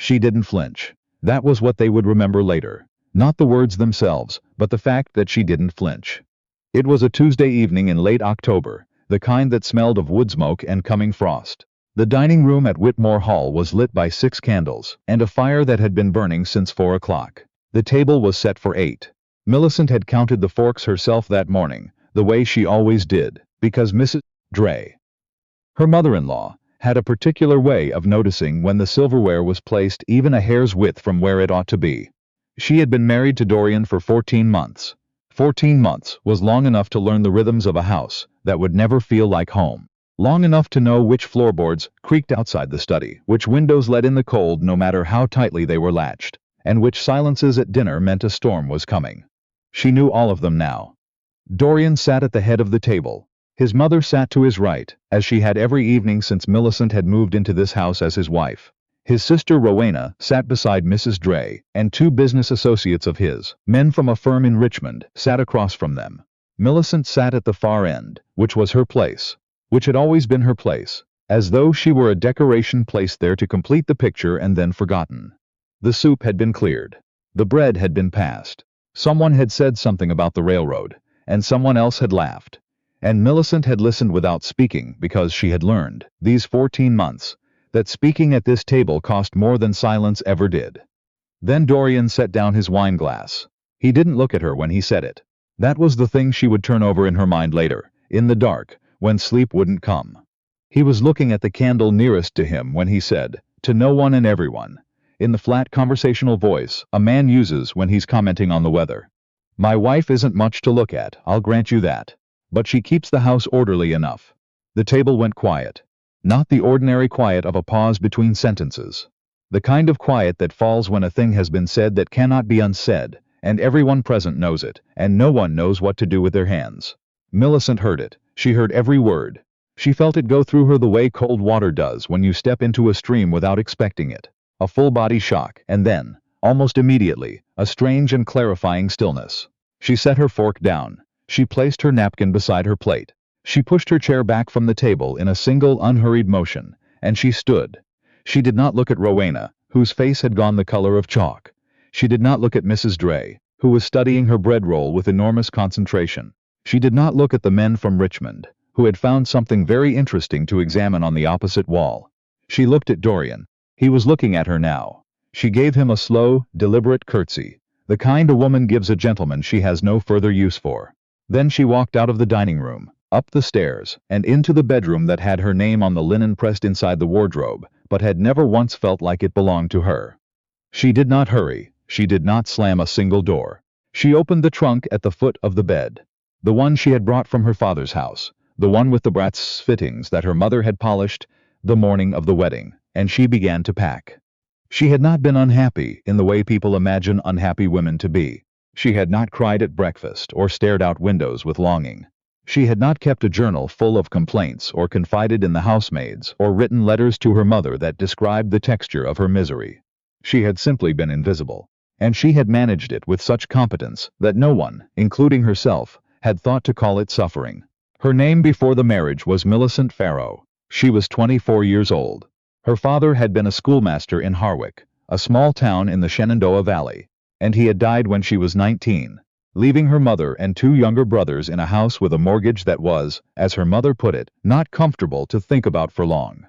She didn't flinch. That was what they would remember later. Not the words themselves, but the fact that she didn't flinch. It was a Tuesday evening in late October, the kind that smelled of wood smoke and coming frost. The dining room at Whitmore Hall was lit by 6 candles, and a fire that had been burning since 4 o'clock. The table was set for 8. Millicent had counted the forks herself that morning, the way she always did, because Mrs. Dray, her mother-in-law, had a particular way of noticing when the silverware was placed even a hair's width from where it ought to be. She had been married to Dorian for 14 months. 14 months was long enough to learn the rhythms of a house that would never feel like home. Long enough to know which floorboards creaked outside the study, which windows let in the cold no matter how tightly they were latched, and which silences at dinner meant a storm was coming. She knew all of them now. Dorian sat at the head of the table. His mother sat to his right, as she had every evening since Millicent had moved into this house as his wife. His sister Rowena sat beside Mrs. Dray, and 2 business associates of his, men from a firm in Richmond, sat across from them. Millicent sat at the far end, which was her place, which had always been her place, as though she were a decoration placed there to complete the picture and then forgotten. The soup had been cleared. The bread had been passed. Someone had said something about the railroad, and someone else had laughed. And Millicent had listened without speaking because she had learned, these 14 months, that speaking at this table cost more than silence ever did. Then Dorian set down his wine glass. He didn't look at her when he said it. That was the thing she would turn over in her mind later, in the dark, when sleep wouldn't come. He was looking at the candle nearest to him when he said, to no one and everyone, in the flat conversational voice a man uses when he's commenting on the weather. My wife isn't much to look at, I'll grant you that. But she keeps the house orderly enough. The table went quiet. Not the ordinary quiet of a pause between sentences. The kind of quiet that falls when a thing has been said that cannot be unsaid, and everyone present knows it, and no one knows what to do with their hands. Millicent heard it. She heard every word. She felt it go through her the way cold water does when you step into a stream without expecting it. A full-body shock, and then, almost immediately, a strange and clarifying stillness. She set her fork down. She placed her napkin beside her plate. She pushed her chair back from the table in a single unhurried motion, and she stood. She did not look at Rowena, whose face had gone the color of chalk. She did not look at Mrs. Dray, who was studying her bread roll with enormous concentration. She did not look at the men from Richmond, who had found something very interesting to examine on the opposite wall. She looked at Dorian. He was looking at her now. She gave him a slow, deliberate curtsy, the kind a woman gives a gentleman she has no further use for. Then she walked out of the dining room, up the stairs, and into the bedroom that had her name on the linen pressed inside the wardrobe, but had never once felt like it belonged to her. She did not hurry. She did not slam a single door. She opened the trunk at the foot of the bed. The one she had brought from her father's house, the one with the brass fittings that her mother had polished the morning of the wedding, and she began to pack. She had not been unhappy in the way people imagine unhappy women to be. She had not cried at breakfast or stared out windows with longing. She had not kept a journal full of complaints or confided in the housemaids or written letters to her mother that described the texture of her misery. She had simply been invisible, and she had managed it with such competence that no one, including herself, had thought to call it suffering. Her name before the marriage was Millicent Farrow. She was 24 years old. Her father had been a schoolmaster in Harwick, a small town in the Shenandoah Valley, and he had died when she was 19. Leaving her mother and 2 younger brothers in a house with a mortgage that was, as her mother put it, not comfortable to think about for long.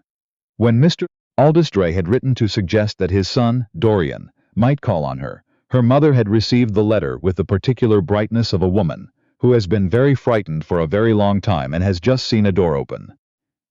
When Mr. Aldous Dray had written to suggest that his son, Dorian, might call on her, her mother had received the letter with the particular brightness of a woman who has been very frightened for a very long time and has just seen a door open.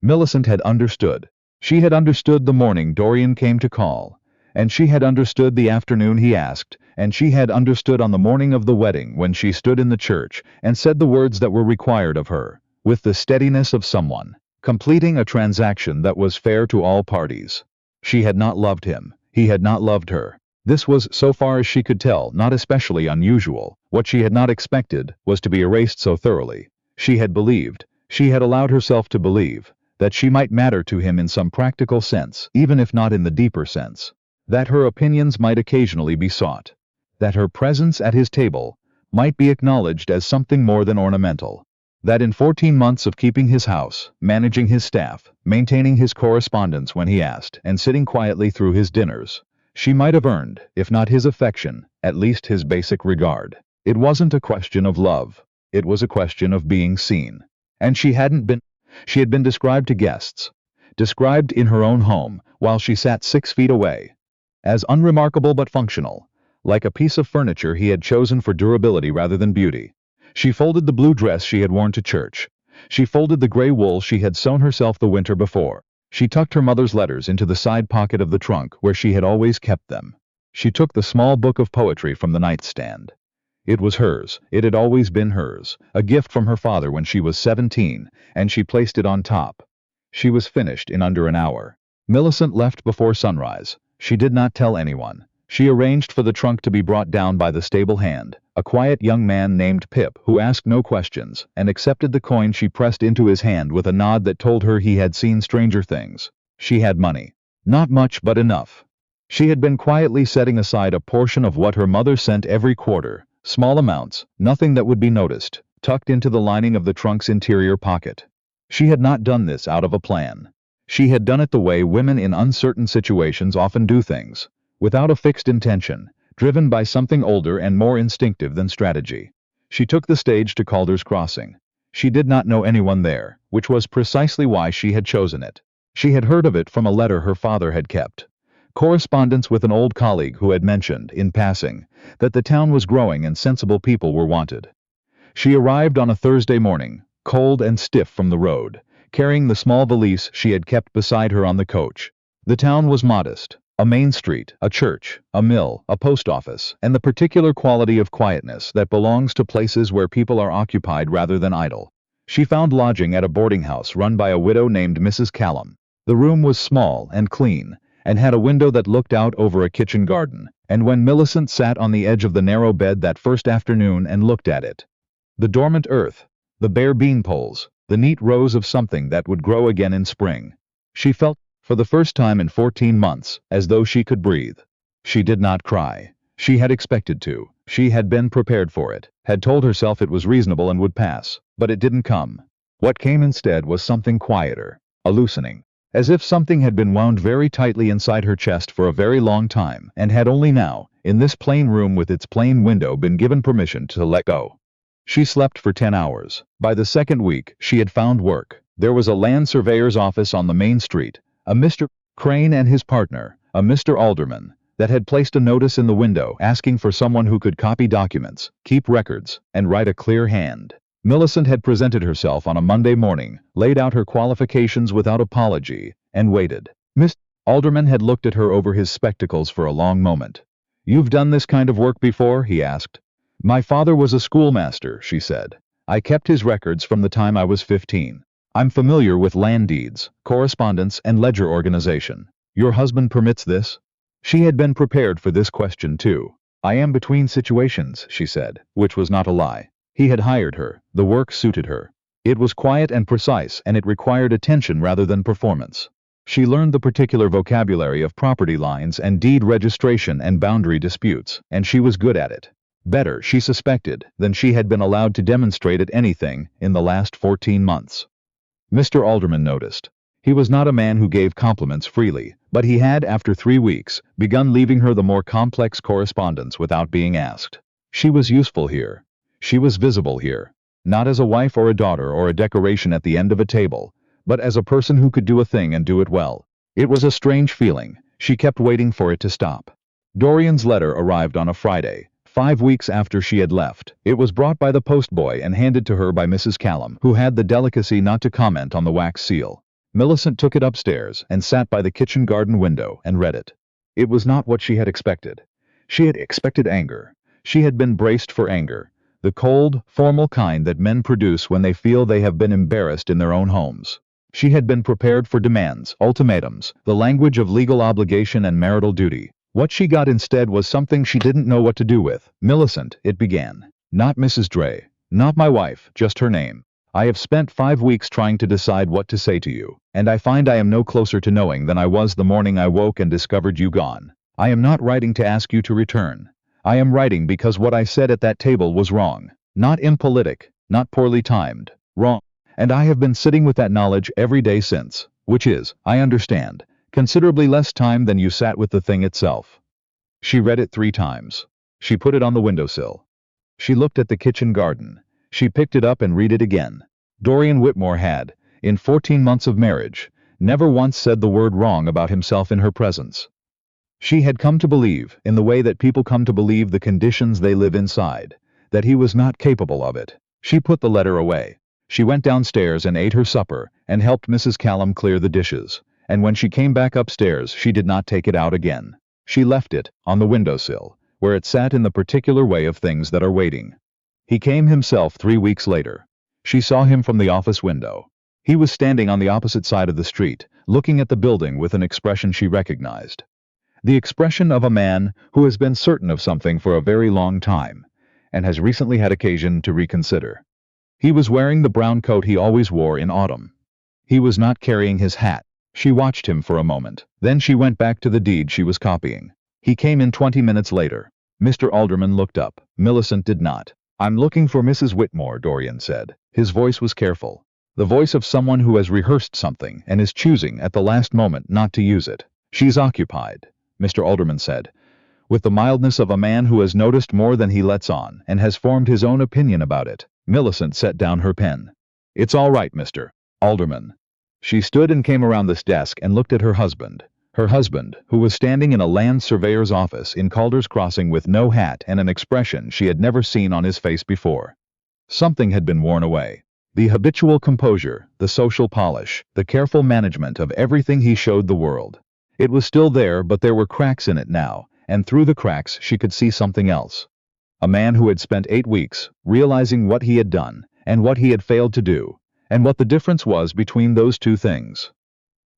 Millicent had understood. She had understood the morning Dorian came to call, and she had understood the afternoon he asked, and she had understood on the morning of the wedding when she stood in the church and said the words that were required of her, with the steadiness of someone completing a transaction that was fair to all parties. She had not loved him. He had not loved her. This was, so far as she could tell, not especially unusual. What she had not expected was to be erased so thoroughly. She had believed, she had allowed herself to believe, that she might matter to him in some practical sense, even if not in the deeper sense. That her opinions might occasionally be sought. That her presence at his table might be acknowledged as something more than ornamental. That in 14 months of keeping his house, managing his staff, maintaining his correspondence when he asked, and sitting quietly through his dinners, She might have earned, if not his affection, at least his basic regard. It wasn't a question of love. It was a question of being seen. And she hadn't been. She had been described to guests. Described in her own home, while she sat 6 feet away. As unremarkable but functional. Like a piece of furniture he had chosen for durability rather than beauty. She folded the blue dress she had worn to church. She folded the gray wool she had sewn herself the winter before. She tucked her mother's letters into the side pocket of the trunk where she had always kept them. She took the small book of poetry from the nightstand. It was hers. It had always been hers, a gift from her father when she was 17, and she placed it on top. She was finished in under an hour. Millicent left before sunrise. She did not tell anyone. She arranged for the trunk to be brought down by the stable hand, a quiet young man named Pip who asked no questions, and accepted the coin she pressed into his hand with a nod that told her he had seen stranger things. She had money. Not much but enough. She had been quietly setting aside a portion of what her mother sent every quarter, small amounts, nothing that would be noticed, tucked into the lining of the trunk's interior pocket. She had not done this out of a plan. She had done it the way women in uncertain situations often do things, without a fixed intention, driven by something older and more instinctive than strategy. She took the stage to Calder's Crossing. She did not know anyone there, which was precisely why she had chosen it. She had heard of it from a letter her father had kept. Correspondence with an old colleague who had mentioned, in passing, that the town was growing and sensible people were wanted. She arrived on a Thursday morning, cold and stiff from the road, carrying the small valise she had kept beside her on the coach. The town was modest. A main street, a church, a mill, a post office, and the particular quality of quietness that belongs to places where people are occupied rather than idle. She found lodging at a boarding house run by a widow named Mrs. Callum. The room was small and clean, and had a window that looked out over a kitchen garden, and when Millicent sat on the edge of the narrow bed that first afternoon and looked at it, the dormant earth, the bare bean poles, the neat rows of something that would grow again in spring, she felt, for the first time in 14 months, as though she could breathe. She did not cry. She had expected to. She had been prepared for it, had told herself it was reasonable and would pass, but it didn't come. What came instead was something quieter, a loosening, as if something had been wound very tightly inside her chest for a very long time and had only now, in this plain room with its plain window, been given permission to let go. She slept for 10 hours. By the second week, she had found work. There was a land surveyor's office on the main street, a Mr. Crane and his partner, a Mr. Alderman, that had placed a notice in the window asking for someone who could copy documents, keep records, and write a clear hand. Millicent had presented herself on a Monday morning, laid out her qualifications without apology, and waited. Mr. Alderman had looked at her over his spectacles for a long moment. "You've done this kind of work before?" he asked. "My father was a schoolmaster," she said. "I kept his records from the time I was 15. I'm familiar with land deeds, correspondence, and ledger organization. Your husband permits this?" She had been prepared for this question too. "I am between situations," she said, which was not a lie. He had hired her. The work suited her. It was quiet and precise, and it required attention rather than performance. She learned the particular vocabulary of property lines and deed registration and boundary disputes, and she was good at it. Better, she suspected, than she had been allowed to demonstrate at anything in the last 14 months. Mr. Alderman noticed. He was not a man who gave compliments freely, but he had, after 3 weeks, begun leaving her the more complex correspondence without being asked. She was useful here. She was visible here. Not as a wife or a daughter or a decoration at the end of a table, but as a person who could do a thing and do it well. It was a strange feeling. She kept waiting for it to stop. Dorian's letter arrived on a Friday, 5 weeks after she had left. It was brought by the postboy and handed to her by Mrs. Callum, who had the delicacy not to comment on the wax seal. Millicent took it upstairs and sat by the kitchen garden window and read it. It was not what she had expected. She had expected anger. She had been braced for anger, the cold, formal kind that men produce when they feel they have been embarrassed in their own homes. She had been prepared for demands, ultimatums, the language of legal obligation and marital duty. What she got instead was something she didn't know what to do with. "Millicent," it began. "Not Mrs. Dray. Not my wife, just her name. I have spent 5 weeks trying to decide what to say to you, and I find I am no closer to knowing than I was the morning I woke and discovered you gone. I am not writing to ask you to return. I am writing because what I said at that table was wrong. Not impolitic, not poorly timed. Wrong. And I have been sitting with that knowledge every day since, which is, I understand, considerably less time than you sat with the thing itself. She read it 3 times. She put it on the windowsill. She looked at the kitchen garden. She picked it up and read it again. Dorian Whitmore had, in 14 months of marriage, never once said the word wrong about himself in her presence. She had come to believe, in the way that people come to believe the conditions they live inside, that he was not capable of it. She put the letter away. She went downstairs and ate her supper, and helped Mrs. Callum clear the dishes, and when she came back upstairs she did not take it out again. She left it, on the windowsill, where it sat in the particular way of things that are waiting. He came himself 3 weeks later. She saw him from the office window. He was standing on the opposite side of the street, looking at the building with an expression she recognized. The expression of a man who has been certain of something for a very long time, and has recently had occasion to reconsider. He was wearing the brown coat he always wore in autumn. He was not carrying his hat. She watched him for a moment. Then she went back to the deed she was copying. He came in 20 minutes later. Mr. Alderman looked up. Millicent did not. "I'm looking for Mrs. Whitmore," Dorian said. His voice was careful. The voice of someone who has rehearsed something and is choosing at the last moment not to use it. "She's occupied," Mr. Alderman said, with the mildness of a man who has noticed more than he lets on and has formed his own opinion about it. Millicent set down her pen. "It's all right, Mr. Alderman." She stood and came around this desk and looked at her husband, who was standing in a land surveyor's office in Calder's Crossing with no hat and an expression she had never seen on his face before. Something had been worn away. The habitual composure, the social polish, the careful management of everything he showed the world. It was still there, but there were cracks in it now, and through the cracks she could see something else. A man who had spent 8 weeks realizing what he had done and what he had failed to do, and what the difference was between those two things.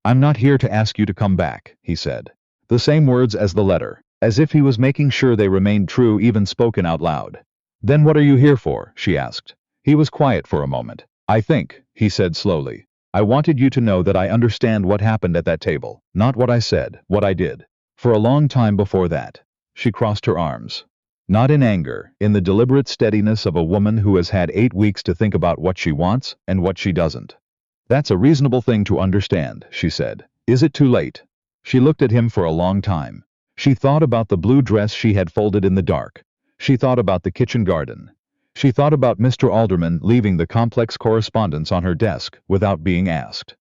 "I'm not here to ask you to come back," he said. The same words as the letter, as if he was making sure they remained true even spoken out loud. "Then what are you here for?" she asked. He was quiet for a moment. "I think," he said slowly, "I wanted you to know that I understand what happened at that table, not what I said, what I did. For a long time before that." She crossed her arms. Not in anger, in the deliberate steadiness of a woman who has had 8 weeks to think about what she wants and what she doesn't. "That's a reasonable thing to understand," she said. "Is it too late?" She looked at him for a long time. She thought about the blue dress she had folded in the dark. She thought about the kitchen garden. She thought about Mr. Alderman leaving the complex correspondence on her desk without being asked.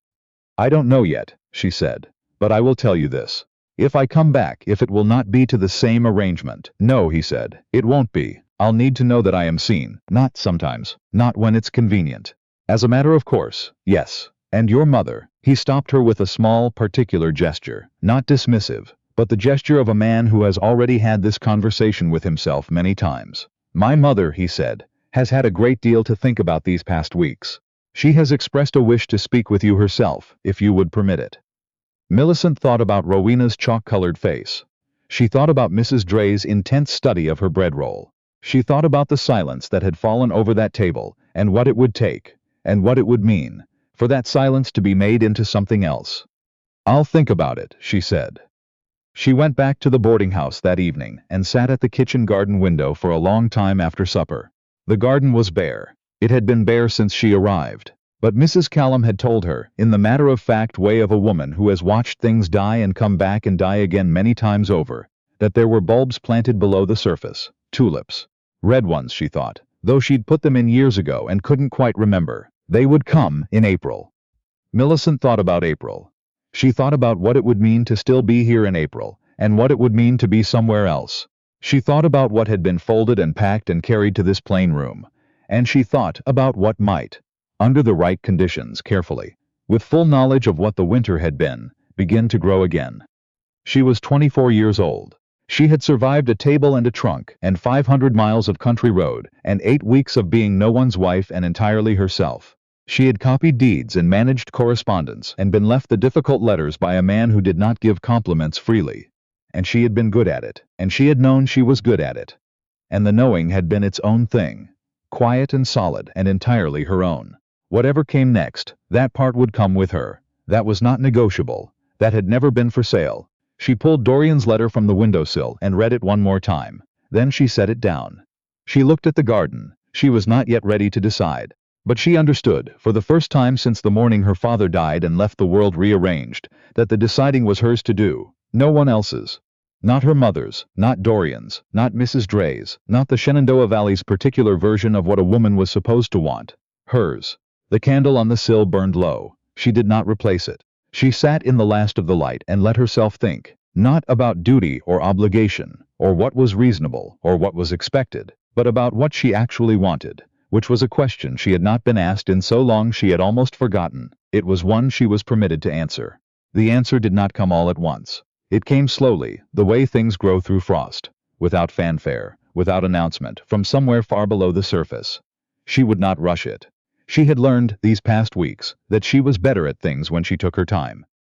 "I don't know yet," she said, "but I will tell you this. If I come back, if it will not be to the same arrangement." "No," he said, "it won't be. I'll need to know that I am seen, not sometimes, not when it's convenient. As a matter of course, yes. And your mother." He stopped her with a small, particular gesture, not dismissive, but the gesture of a man who has already had this conversation with himself many times. "My mother," he said, "has had a great deal to think about these past weeks. She has expressed a wish to speak with you herself, if you would permit it." Millicent thought about Rowena's chalk-colored face. She thought about Mrs. Dray's intense study of her bread roll. She thought about the silence that had fallen over that table, and what it would take, and what it would mean, for that silence to be made into something else. "I'll think about it," she said. She went back to the boarding house that evening and sat at the kitchen garden window for a long time after supper. The garden was bare. It had been bare since she arrived. But Mrs. Callum had told her, in the matter-of-fact way of a woman who has watched things die and come back and die again many times over, that there were bulbs planted below the surface, tulips. Red ones, she thought, though she'd put them in years ago and couldn't quite remember. They would come in April. Millicent thought about April. She thought about what it would mean to still be here in April, and what it would mean to be somewhere else. She thought about what had been folded and packed and carried to this plain room, and she thought about what might, under the right conditions, carefully, with full knowledge of what the winter had been, begin to grow again. She was 24 years old. She had survived a table and a trunk, and 500 miles of country road, and 8 weeks of being no one's wife and entirely herself. She had copied deeds and managed correspondence, and been left the difficult letters by a man who did not give compliments freely. And she had been good at it, and she had known she was good at it. And the knowing had been its own thing, quiet and solid and entirely her own. Whatever came next, that part would come with her. That was not negotiable. That had never been for sale. She pulled Dorian's letter from the windowsill and read it one more time. Then she set it down. She looked at the garden. She was not yet ready to decide. But she understood, for the first time since the morning her father died and left the world rearranged, that the deciding was hers to do, no one else's. Not her mother's, not Dorian's, not Mrs. Dray's, not the Shenandoah Valley's particular version of what a woman was supposed to want. Hers. The candle on the sill burned low. She did not replace it. She sat in the last of the light and let herself think, not about duty or obligation, or what was reasonable, or what was expected, but about what she actually wanted, which was a question she had not been asked in so long she had almost forgotten. It was one she was permitted to answer. The answer did not come all at once. It came slowly, the way things grow through frost, without fanfare, without announcement, from somewhere far below the surface. She would not rush it. She had learned, these past weeks, that she was better at things when she took her time.